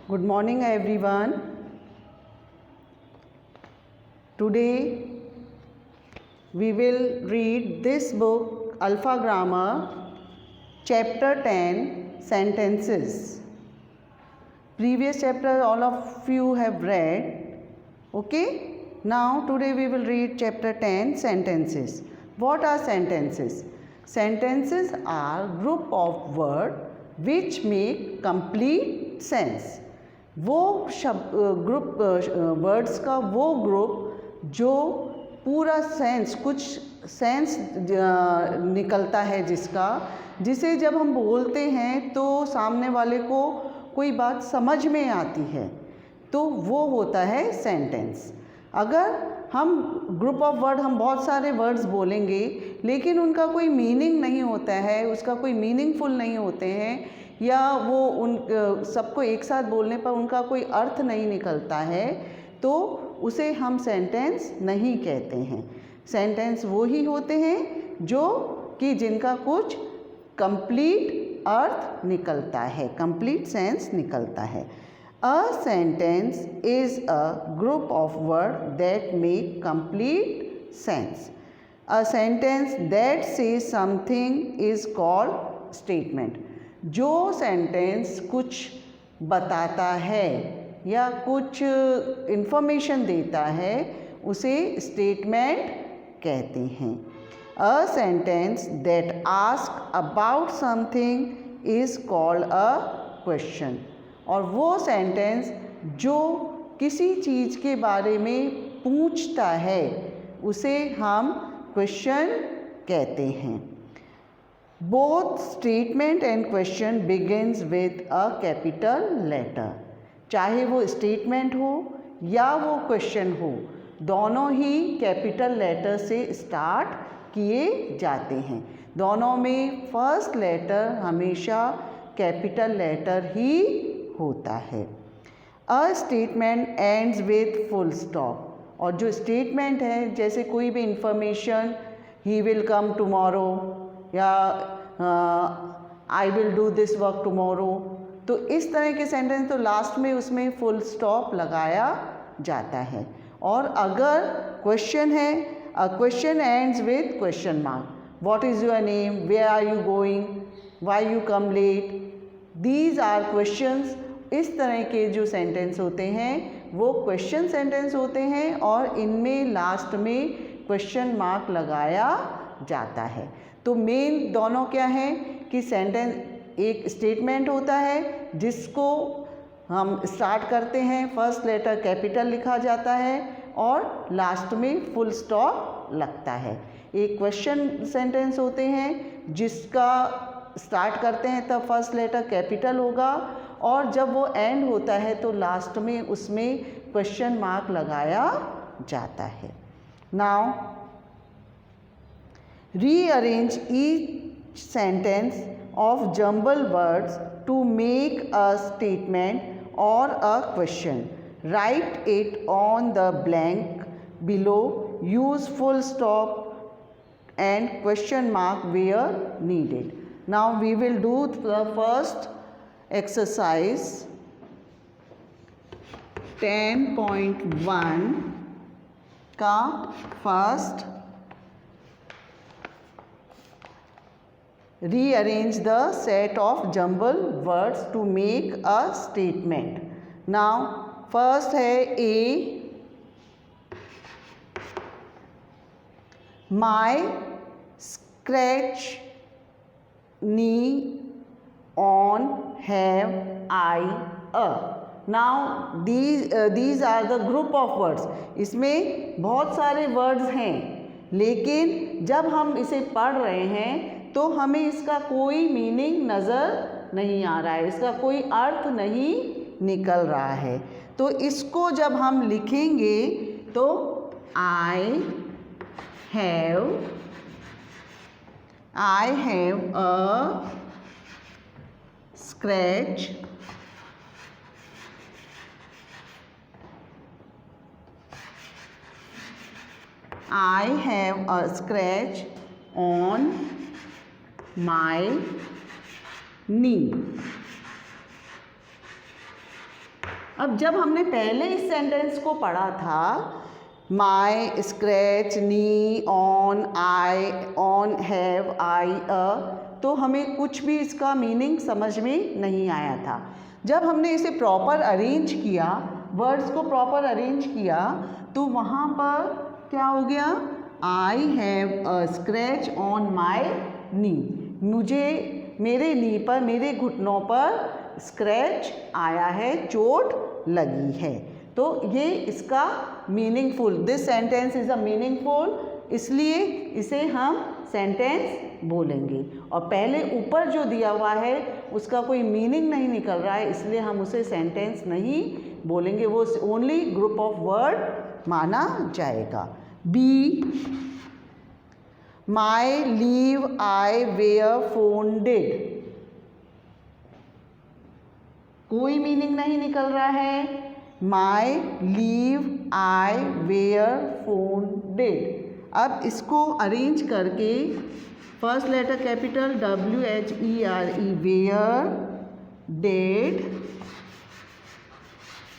Good morning everyone. Today we will read this book Alpha Grammar chapter 10 sentences. Previous chapter all of you have read. Okay? Now today we will read chapter 10 sentences. What are sentences? Sentences are group of words which make complete sense. वो group words का वो group जो पूरा sense कुछ sense निकलता है जिसे जब हम बोलते हैं तो सामने वाले को कोई बात समझ में आती है, तो वो होता है सेंटेंस। अगर हम ग्रुप ऑफ वर्ड हम बहुत सारे वर्ड्स बोलेंगे लेकिन उनका कोई मीनिंग नहीं होता है, उसका कोई मीनिंगफुल नहीं होते हैं, या वो उन सबको एक साथ बोलने पर उनका कोई अर्थ नहीं निकलता है, तो उसे हम सेंटेंस नहीं कहते हैं। सेंटेंस वो ही होते हैं जो कि जिनका कुछ कंप्लीट अर्थ निकलता है, कंप्लीट सेंस निकलता है। A sentence is a group of words that make complete sense. A sentence that says something is called statement. जो सेंटेंस कुछ बताता है या कुछ इन्फॉर्मेशन देता है उसे स्टेटमेंट कहते हैं। A sentence that asks about something is called a question. और वो सेंटेंस जो किसी चीज़ के बारे में पूछता है उसे हम क्वेश्चन कहते हैं। Both statement and question begins with a capital letter. चाहे वो स्टेटमेंट हो या वो क्वेश्चन हो, दोनों ही कैपिटल लेटर से स्टार्ट किए जाते हैं। दोनों में फर्स्ट लेटर हमेशा कैपिटल लेटर ही होता है। A statement ends with full stop. और जो स्टेटमेंट है, जैसे कोई भी information, he will come tomorrow या I will do this work tomorrow, तो इस तरह के सेंटेंस तो लास्ट में उसमें फुल स्टॉप लगाया जाता है। और अगर क्वेश्चन है, a question ends with question mark. What is your name, where are you going, why you come late, these are questions. इस तरह के जो सेंटेंस होते हैं वो क्वेश्चन सेंटेंस होते हैं और इनमें लास्ट में क्वेश्चन मार्क लगाया जाता है। तो मेन दोनों क्या है कि सेंटेंस, एक स्टेटमेंट होता है जिसको हम स्टार्ट करते हैं, फर्स्ट लेटर कैपिटल लिखा जाता है और लास्ट में फुल स्टॉप लगता है। एक क्वेश्चन सेंटेंस होते हैं जिसका स्टार्ट करते हैं तब फर्स्ट लेटर कैपिटल होगा और जब वो एंड होता है तो लास्ट में उसमें क्वेश्चन मार्क लगाया जाता है। Now rearrange each sentence of jumbled words to make a statement or a question. Write it on the blank below. Use full stop and question mark where needed. Now we will do the first exercise 10.1 का first rearrange the set of jumbled words to make a statement. Now first है A, my scratch knee on have I a. Now these are the group of words. इसमें बहुत सारे words हैं लेकिन जब हम इसे पढ़ रहे हैं तो हमें इसका कोई मीनिंग नज़र नहीं आ रहा है, इसका कोई अर्थ नहीं निकल रहा है। तो इसको जब हम लिखेंगे तो आई have a scratch on my knee. अब जब हमने पहले इस सेंटेंस को पढ़ा था, my scratch knee on I on have I तो हमें कुछ भी इसका मीनिंग समझ में नहीं आया था। जब हमने इसे प्रॉपर अरेंज किया, वर्ड्स को प्रॉपर अरेंज किया, तो वहाँ पर क्या हो गया, I have a scratch on my knee, मुझे मेरे नी पर, मेरे घुटनों पर स्क्रैच आया है, चोट लगी है। तो ये इसका meaningful, this sentence is a meaningful, इसलिए इसे हम सेंटेंस बोलेंगे। और पहले ऊपर जो दिया हुआ है उसका कोई मीनिंग नहीं निकल रहा है, इसलिए हम उसे सेंटेंस नहीं बोलेंगे, वो ओनली ग्रुप ऑफ वर्ड माना जाएगा। B, my leave I where phone did, कोई मीनिंग नहीं निकल रहा है। My leave I where phone did, अब इसको अरेंज करके first letter capital WHERE,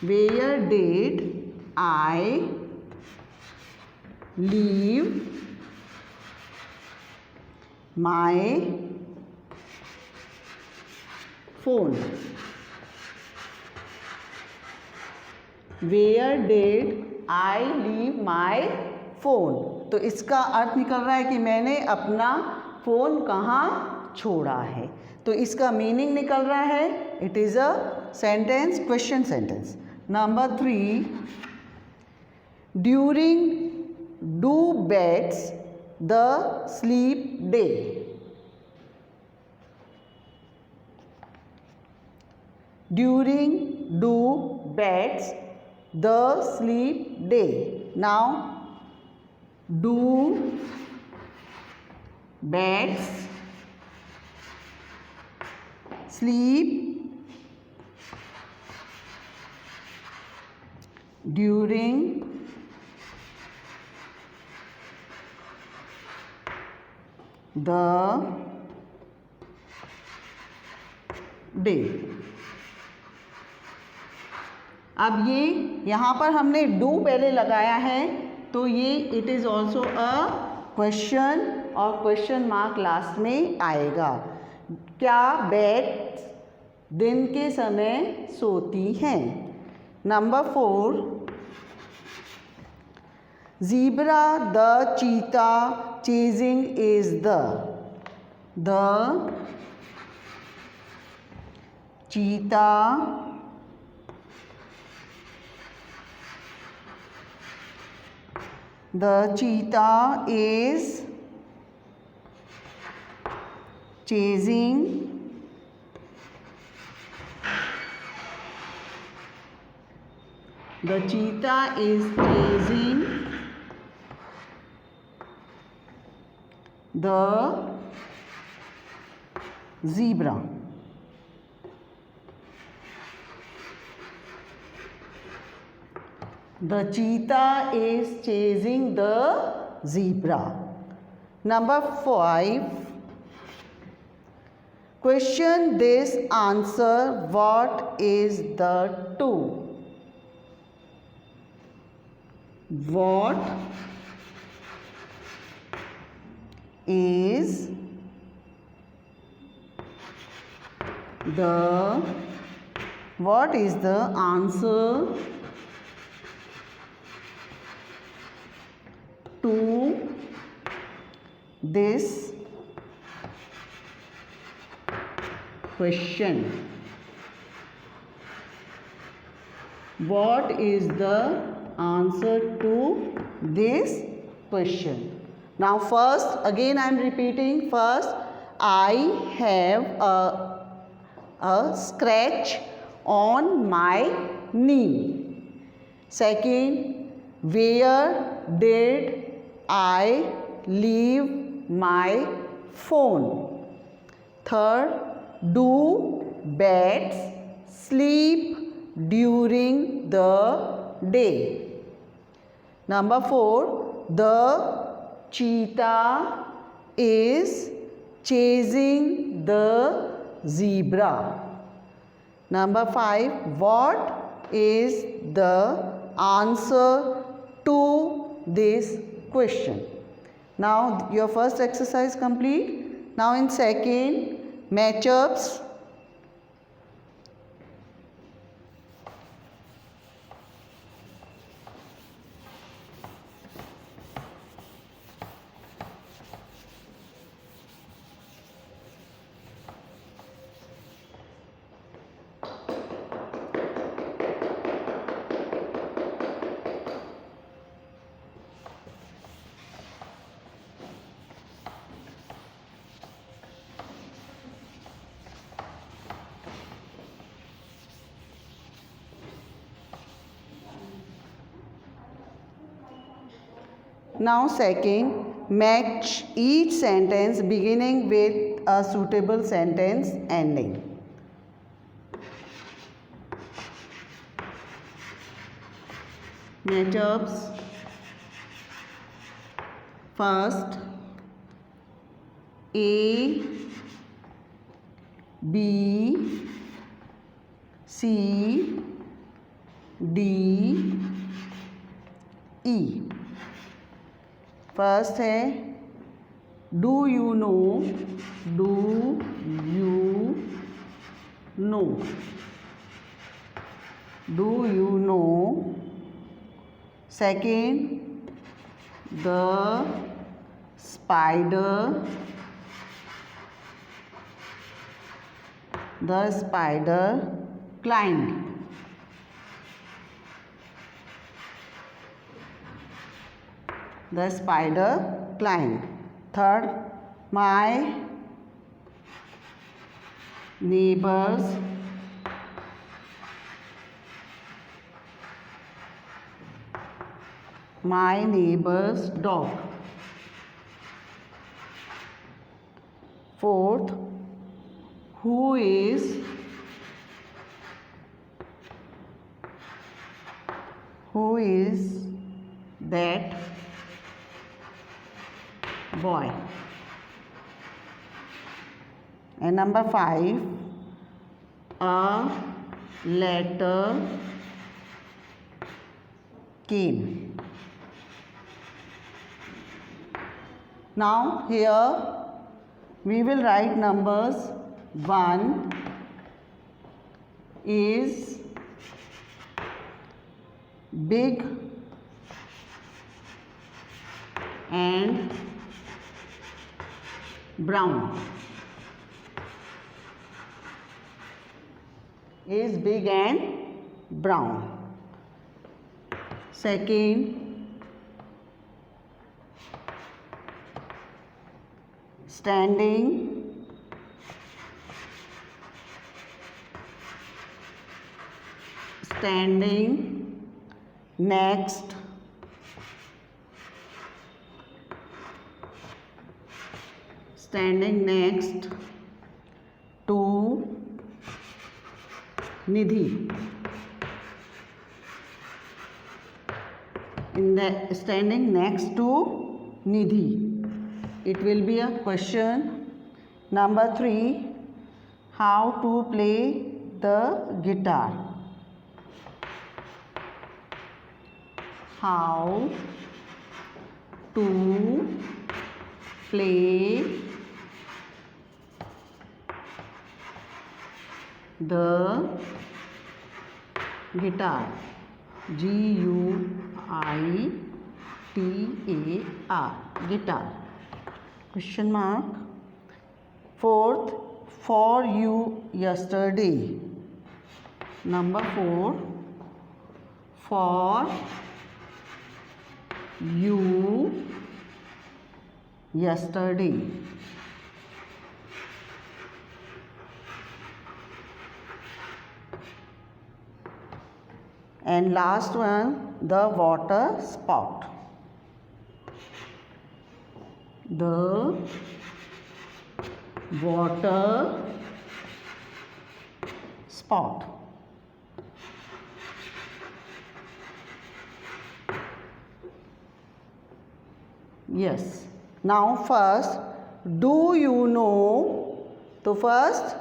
where did I leave my phone, where did I leave my phone, तो इसका अर्थ निकल रहा है कि मैंने अपना फ़ोन कहाँ छोड़ा है। तो इसका मीनिंग निकल रहा है, it is a sentence, question sentence. Number 3, during do bats the sleep day, during do bats the sleep day. Now do bats sleep during the day. अब ये यहाँ पर हमने डू पहले लगाया है, तो ये it is also a question, और क्वेश्चन मार्क लास्ट में आएगा। क्या बैट दिन के समय सोती हैं? नंबर 4, ज़ीब्रा द चीता चेजिंग इज द चीता the cheetah is chasing the zebra. The cheetah is chasing the zebra. Number 5, question this, answer what is the to. What is the answer to this question? What is the answer to this question? Now first, again I am repeating, first I have a scratch on my knee. Second, where did I leave my phone? Third, do bats sleep during the day? Number 4, the cheetah is chasing the zebra. Number 5, what is the answer to this question? Now your first exercise complete. Now in second, matchups. Now second, match each sentence beginning with a suitable sentence ending. Matchups. First, A, B, C, D, E. First है do you know, do you know, do you know. Second, the spider, the spider climb. The spider climbed. Third, my neighbor's dog. Fourth, who is that boy? And number 5, a letter came. Now here we will write numbers. 1 is big and brown. Is big and brown. Second, standing next to Nidhi. In the standing next to Nidhi. It will be a question. Number 3, how to play the guitar. How to play the guitar. G-U-I-T-A-R. Guitar. Question mark. Fourth, for you yesterday. Number 4, for you yesterday. And last one, the water spout. The water spout. Yes. Now first, do you know? तो first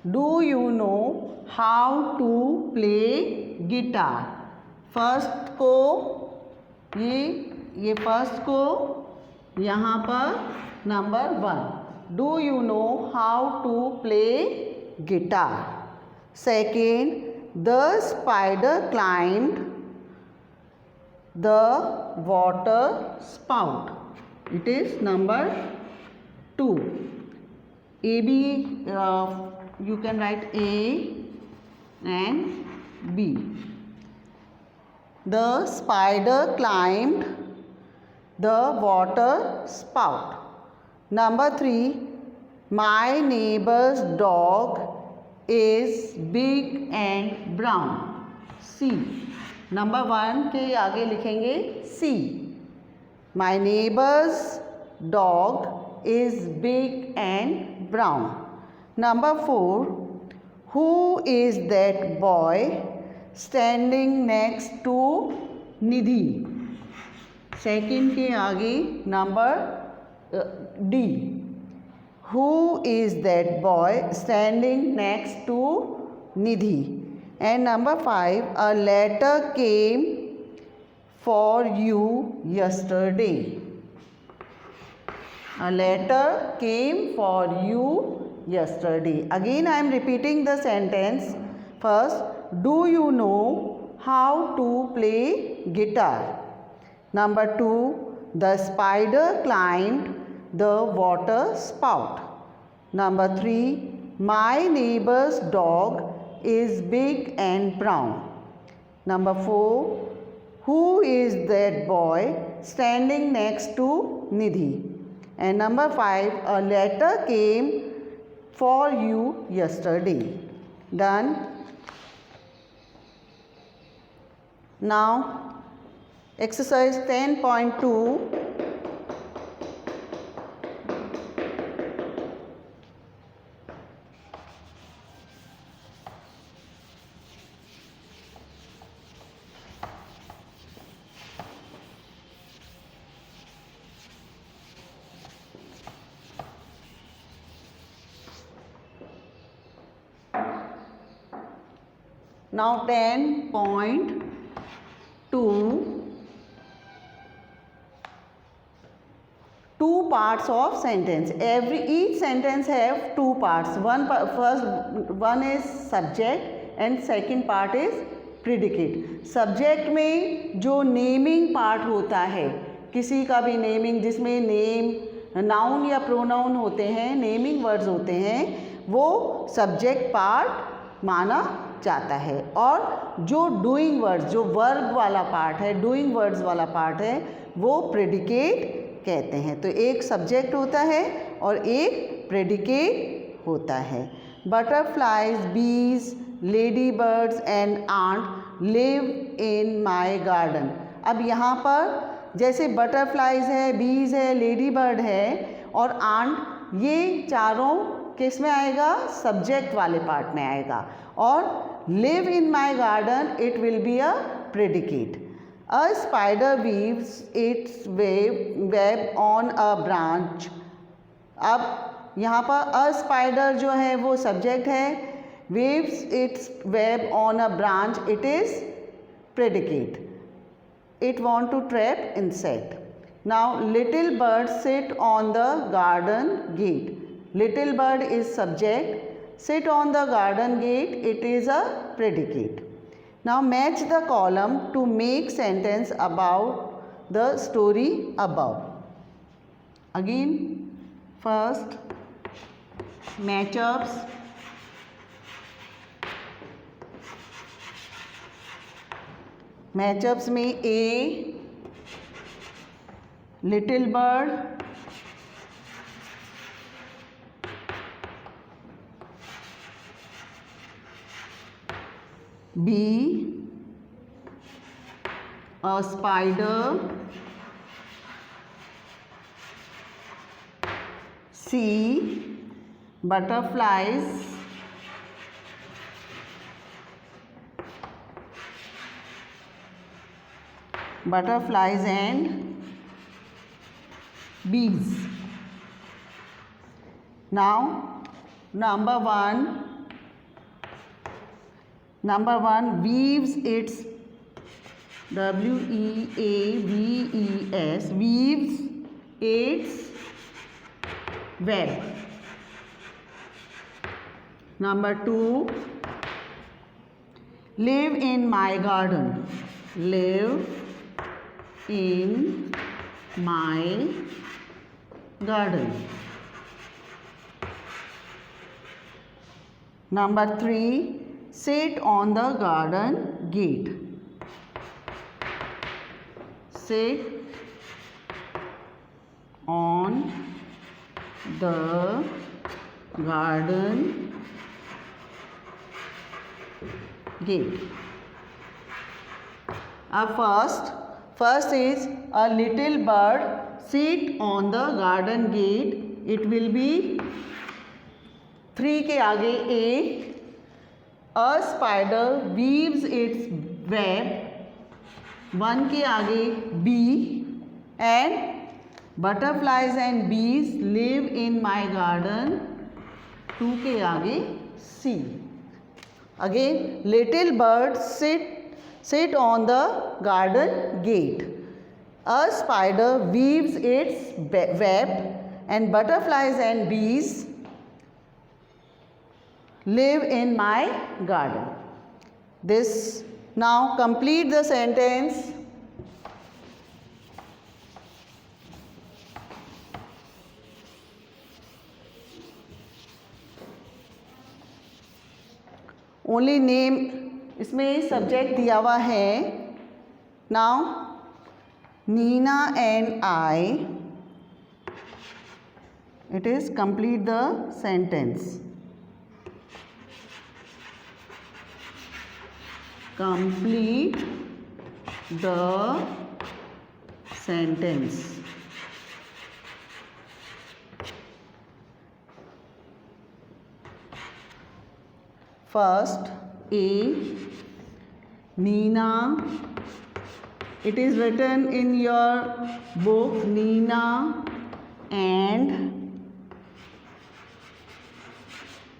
Do you know how to play guitar? First को ये first को यहाँ पर number 1. Do you know how to play guitar? Second, the spider climbed the water spout. It is number 2. A B, you can write A and B. The spider climbed the water spout. Number 3, my neighbor's dog is big and brown. C. Number 1 के आगे लिखेंगे C. My neighbor's dog is big and brown. Number 4, who is that boy standing next to Nidhi? Second के आगे number D. Who is that boy standing next to Nidhi? And number 5, a letter came for you yesterday. A letter came for you yesterday. Again I am repeating the sentence. First, do you know how to play guitar? Number 2, the spider climbed the water spout. Number 3, my neighbor's dog is big and brown. Number 4, who is that boy standing next to Nidhi? And number 5, a letter came for you yesterday. Done. Now, exercise 10.2. Now 10.2, two parts of sentence. Each sentence have two parts. One is subject and second part is predicate. Subject में जो naming part होता है, किसी का भी naming जिसमें name, noun या pronoun होते हैं, नेमिंग वर्ड्स होते हैं, वो सब्जेक्ट पार्ट माना जाता है. और जो डूइंग वर्ड्स, जो वर्ब वाला पार्ट है, डूइंग वर्ड्स वाला पार्ट है, वो प्रेडिकेट कहते हैं. तो एक सब्जेक्ट होता है और एक प्रेडिकेट होता है. Butterflies, bees, lady birds and ant live in my garden. अब यहाँ पर जैसे बटरफ्लाइज है, बीज है, लेडी बर्ड है और आंट, ये चारों किस में आएगा? सब्जेक्ट वाले पार्ट में आएगा. और live in my garden, it will be a predicate. A spider weaves its web on a branch. अब यहाँ पर a spider जो है वो सब्जेक्ट है, weaves its web on a branch, it is predicate. It want to trap insect. Now little bird sit on the garden gate. Little bird is subject. Sit on the garden gate, it is a predicate. Now match the column to make sentence about the story above. Again, first matchups. Matchups में A, little bird, B, a spider, C, butterflies, and bees. Now number 1, Number 1, weaves its, weaves, weaves its web. Number 2, live in my garden, live in my garden. Number 3, sit on the garden gate, sit on the garden gate. First is a little bird sit on the garden gate. It will be 3 के आगे a spider weaves its web, 1 के आगे b, and butterflies and bees live in my garden, 2 के आगे c. Again, little bird sit on the garden gate. A spider weaves its web, and butterflies and bees live in my garden. This, now complete the sentence. Only name, इसमें subject दिया हुआ है. Now Nina and I, it is complete the sentence. Complete the sentence. First, A, Nina. It is written in your book, Nina and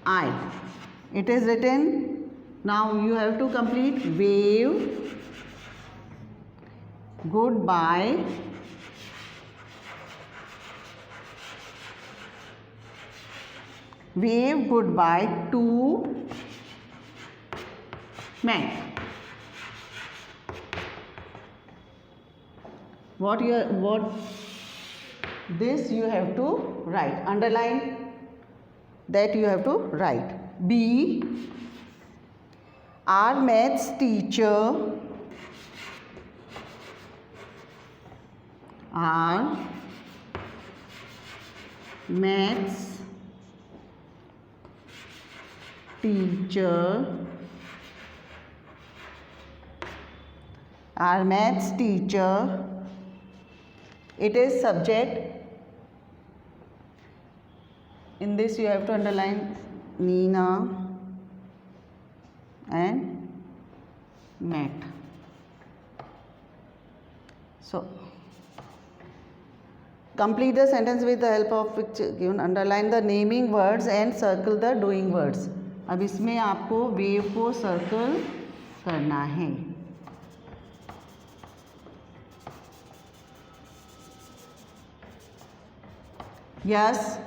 I. It is written. Now you have to complete wave, goodbye, wave goodbye to Matt. This you have to write. Underline that you have to write. B, our maths teacher, our maths teacher, our maths teacher, it is subject. In this you have to underline Nina and Matt. So complete the sentence with the help of picture given. Underline the naming words and circle the doing words. अब इसमें आपको wave को circle करना है. Yes,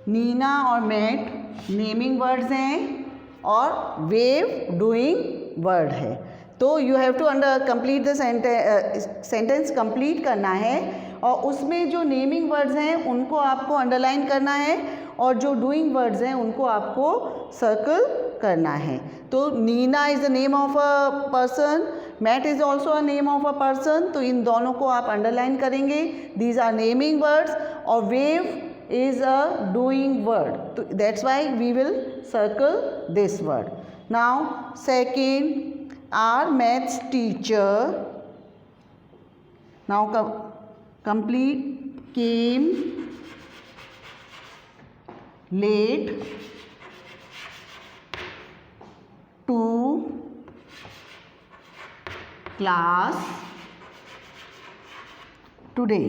Neena और mat naming words हैं और wave doing word है. तो you have to complete the sentence complete करना है और उसमें जो नेमिंग वर्ड्स हैं उनको आपको अंडरलाइन करना है और जो डूइंग वर्ड्स हैं उनको आपको सर्कल करना है. तो Nina is the name of a person, Mat is also a name of a person. तो इन दोनों को आप अंडरलाइन करेंगे. दीज आर नेमिंग वर्ड्स और wave is a doing word. That's why we will circle this word. Now second, our maths teacher. Now complete. Came late to class today.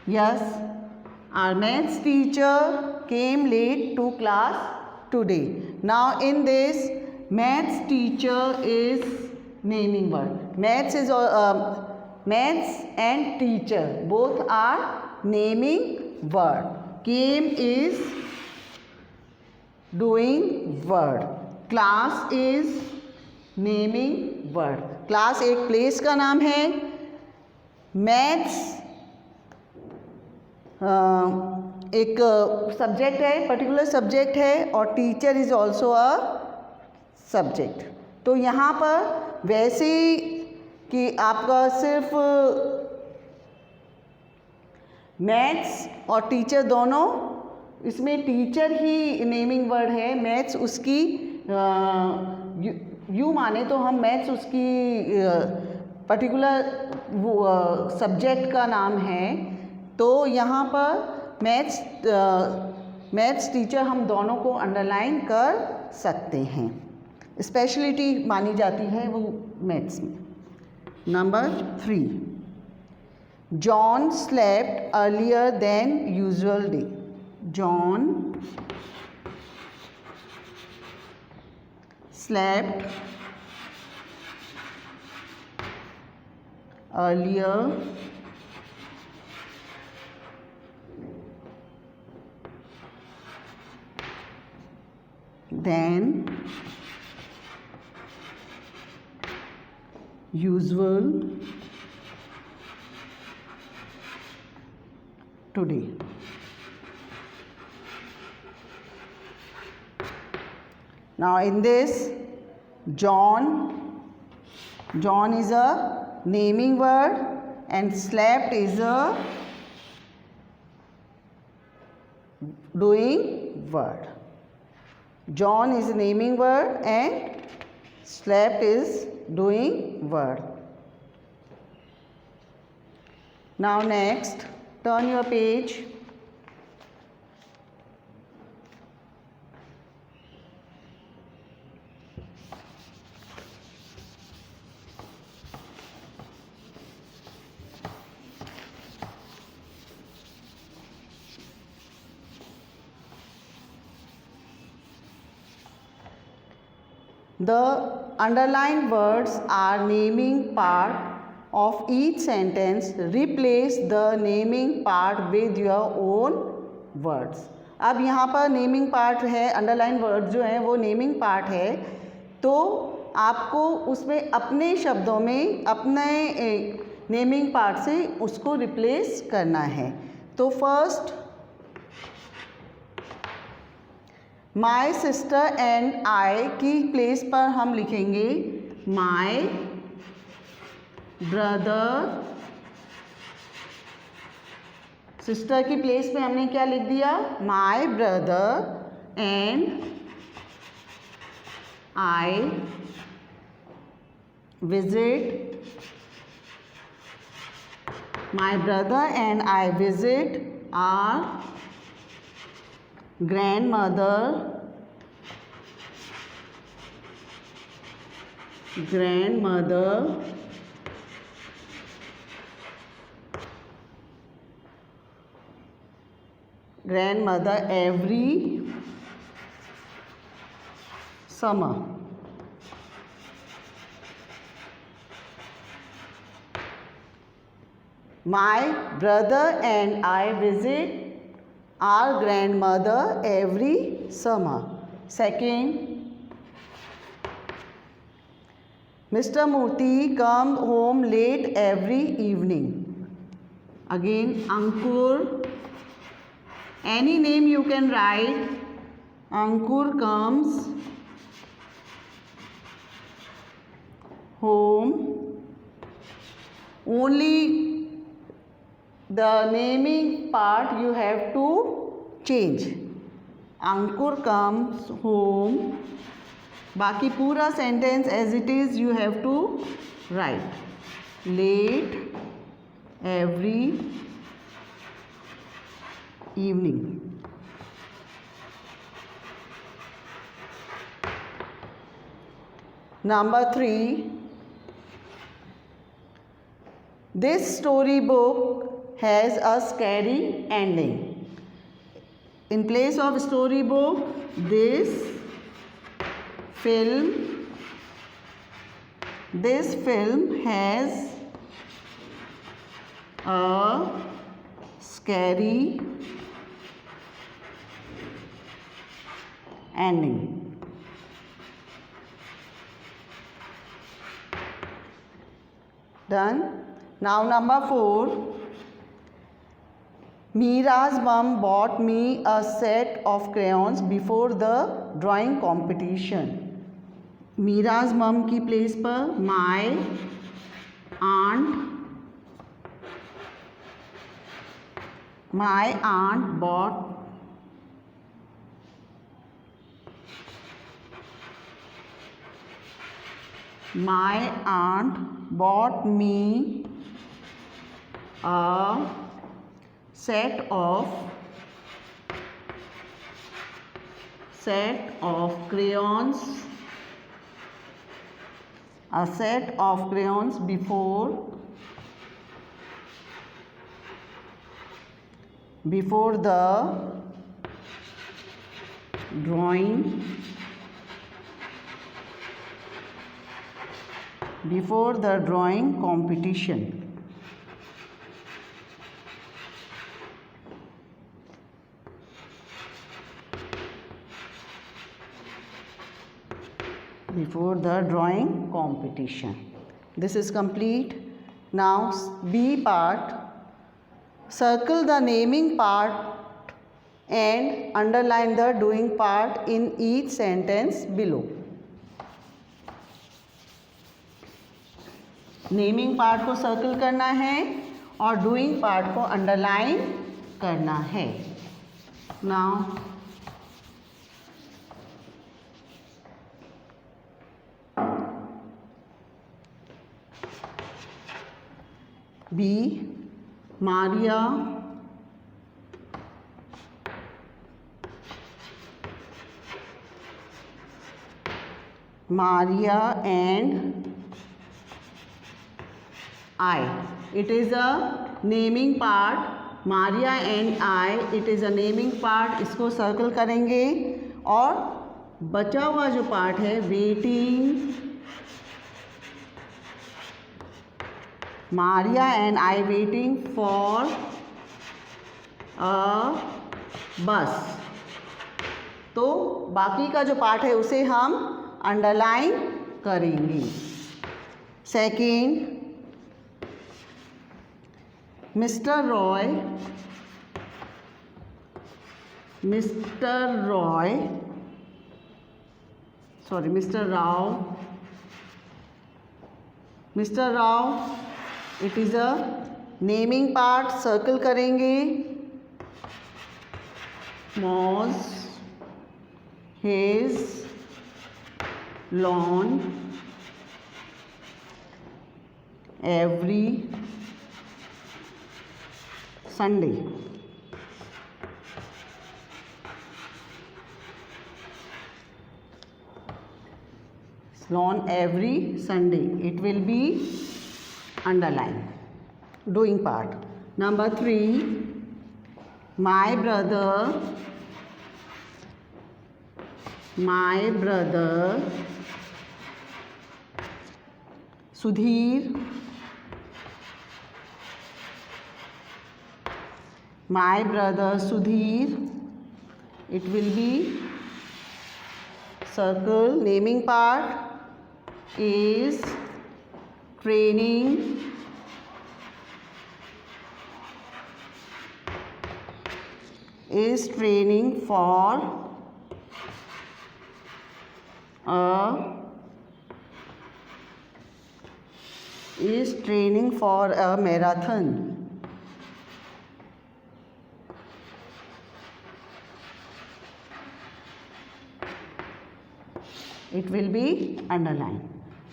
Yes, our maths teacher came late to class today. Now in this, maths teacher is naming word. Maths and teacher both are naming word. Came is doing word. Class is naming word. Class एक place का नाम है. Maths एक subject है, particular subject है, और teacher is also a subject. तो यहाँ पर वैसे कि आपका सिर्फ मैथ्स और टीचर दोनों, इसमें टीचर ही नेमिंग वर्ड है. मैथ्स उसकी यू माने तो हम मैथ्स उसकी पर्टिकुलर सब्जेक्ट का नाम है. तो यहाँ पर मैथ्स टीचर हम दोनों को अंडरलाइन कर सकते हैं. स्पेशलिटी मानी जाती है वो मैथ्स में. Number 3, John slept earlier than usual day. John slept earlier than usual today. Now in this, John is a naming word and slept is a doing word. John is a naming word and slept is doing word. Now next, turn your page. The underlined words are naming part of each sentence. Replace the naming part with your own words. अब यहाँ पर naming part है, underline word जो है वो naming part है. तो आपको उसमें अपने शब्दों में अपने नेमिंग पार्ट से उसको रिप्लेस करना है. तो first, my sister and I की प्लेस पर हम लिखेंगे माई ब्रदर. सिस्टर की प्लेस पे हमने क्या लिख दिया? My brother and I visit. My brother and I visit are grandmother, every summer. My brother and I visit our grandmother every summer. Second, Mr. Murthy come home late every evening. Again, Ankur, any name you can write. Ankur comes home. Only the naming part you have to change. Ankur comes home. बाकी पूरा sentence as it is you have to write. Late every evening. Number 3, this storybook has a scary ending. In place of storybook, film has a scary ending. Done. Now number 4. Meera's mum bought me a set of crayons before the drawing competition. मीराज मम की place पर my aunt bought me a set of crayons before the drawing competition. Before the drawing competition. This is complete. Now B part. Circle the naming part and underline the doing part in each sentence below. Naming part को circle करना है और doing part को underline करना है. Now B. Maria and I. It is a naming part. Maria and I. It is a naming part. इसको circle करेंगे और बचा हुआ जो पार्ट है waiting. Maria and I waiting for a bus. तो बाकी का जो पार्ट है उसे हम अंडरलाइन करेंगे. Second, mister Rao. It is a naming part. Circle करेंगे. mows his lawn every Sunday. Lawn every Sunday. It will be underline. Doing part. Number 3. My brother Sudhir it will be circle. Naming part is training for a marathon. It will be underlined.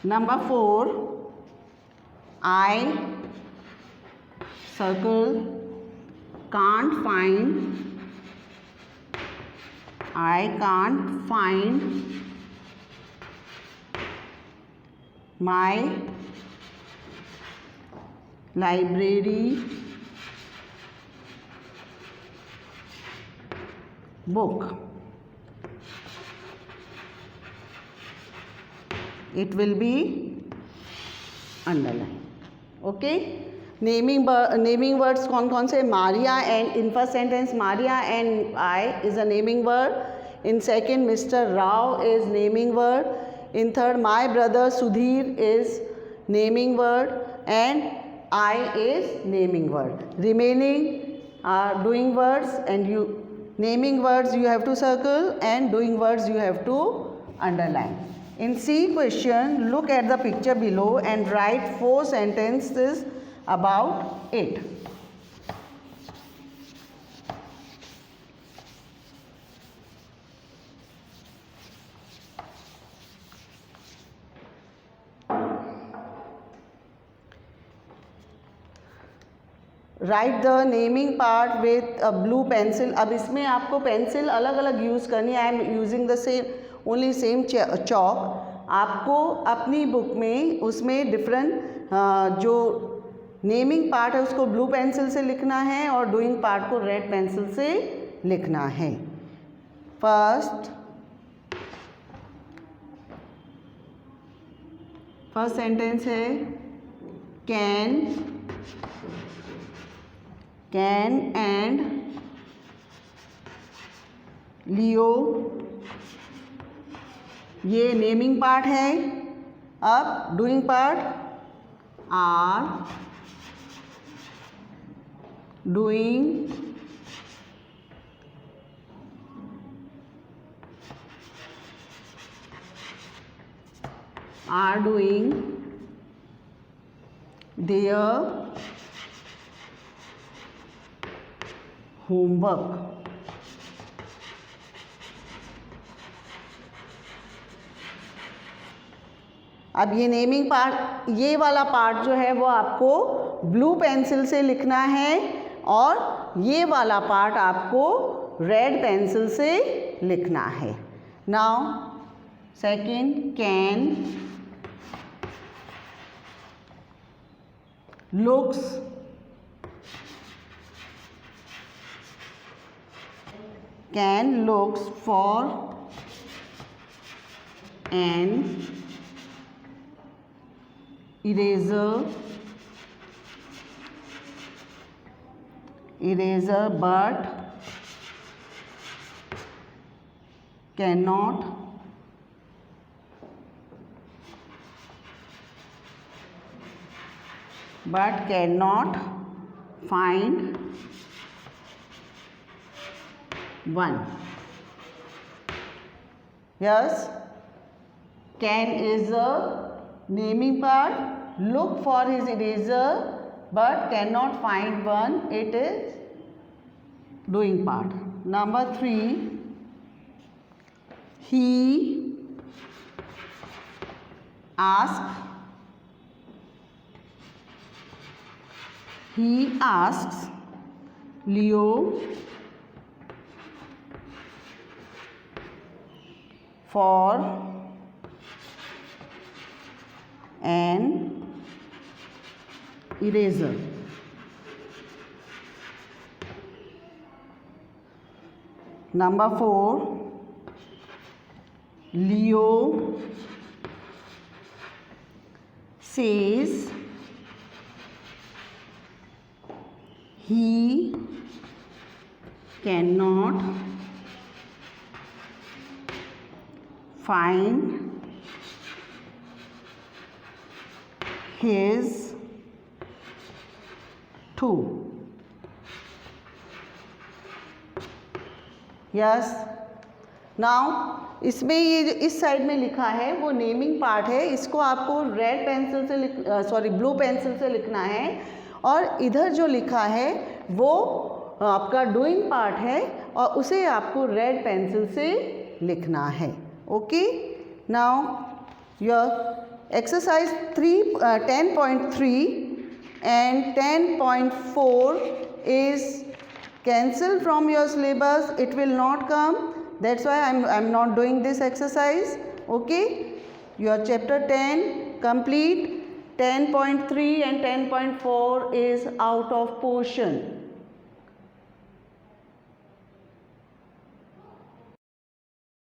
Number 4. I circle can't find my library book. It will be underlined. Okay. Naming words कौन कौन से? Maria, and in first sentence Maria and I is a naming word. In second, Mr. Rao is naming word. In third, my brother Sudhir is naming word, and I is naming word. Remaining are doing words, and naming words you have to circle and doing words you have to underline. In C question, look at the picture below and write 4 sentences about it. Right the naming part with a blue pencil. अब इसमें आपको pencil अलग अलग use करनी है. I am using the same only same chalk. आपको अपनी book में उसमें डिफरेंट जो नेमिंग पार्ट है उसको ब्लू पेंसिल से लिखना है और डूइंग पार्ट को रेड पेंसिल से लिखना है. फर्स्ट सेंटेंस है कैन एंड लियो. ये नेमिंग पार्ट है. अब doing part are doing their homework. अब ये नेमिंग पार्ट, ये वाला पार्ट जो है वो आपको ब्लू पेंसिल से लिखना है और ये वाला पार्ट आपको रेड पेंसिल से लिखना है. Now second, can looks for an eraser but cannot find one. Yes, can is a naming part. Look for his eraser but cannot find one. It is doing part. Number 3, he asks Leo for an eraser. Number 4, Leo says he cannot find his two. Yes. Now इसमें ये जो इस side में लिखा है वो naming part है. इसको आपको रेड पेंसिल से ब्लू पेंसिल से लिखना है और इधर जो लिखा है वो आपका डूइंग पार्ट है और उसे आपको रेड पेंसिल से लिखना है. Okay. Now your exercise 10.3 and 10.4 is cancelled from your syllabus. It will not come. That's why I'm not doing this exercise. Okay. Your chapter 10 complete. 10.3 and 10.4 is out of portion.